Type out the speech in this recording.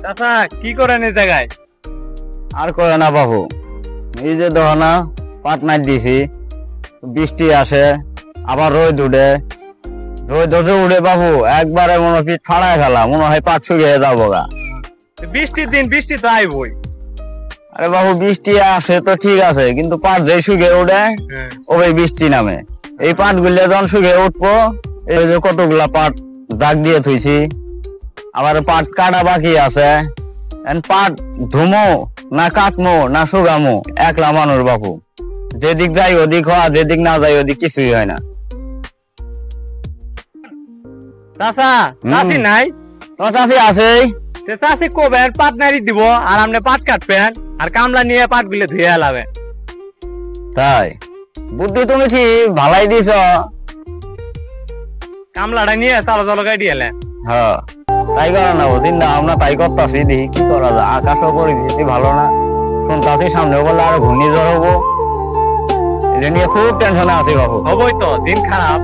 চাচা কি করেন এই জায়গায়? আর করে না বাবু, এই যে দেখো না পাট নাই দিছি, বৃষ্টি আসে আবার রোদ উঠে, রোদ উঠে বাবু একবারে মনে হয় ফাড়ায় ফেলা, মনে হয় পাট শুকিয়ে যাবো গা। বৃষ্টির দিন, বৃষ্টি তো আইবই। আরে বাবু বৃষ্টি আসে তো ঠিক আছে, কিন্তু পাট যে শুকিয়ে উঠে ওই বৃষ্টি নামে। এই পাট গুলো যখন শুকিয়ে উঠবো, এই যে কতগুলা পাট দাগ দিয়ে থুইছি, আবার পাট কাটা বাকি আছে। পাট ধুমো না কাটমো না শুকামো, একলা মানুষ বাপু, যেদিক যাই ওদিক হওয়া, যেদিক না যাই ওদিক কিছুই হয় না। চাচা চাষি নাই? তোমার চাষি আছে? চাষি কবেন পাট নাড়ি দিব, আর আপনি পাট কাটবেন, আর কামলা নিয়ে পাট গুলো ধুয়ে এলাবেন। তাই বুদ্ধি তুমি ঠিক ভালাই দিছ। কামলাটা নিয়ে চালো চালো গাড়ি এলেন। হ্যাঁ তাই করো না, চিন্তা আমরা তাই করতেছি, দেখি কি করা যায়। আকাশও পরিস্থিতি ভালো না, শুনতাছি সামনে বললে আরো ঘূর্ণিঝড় হবো, এটা নিয়ে খুব টেনশনে আছি বাবু। হবই তো, দিন খারাপ।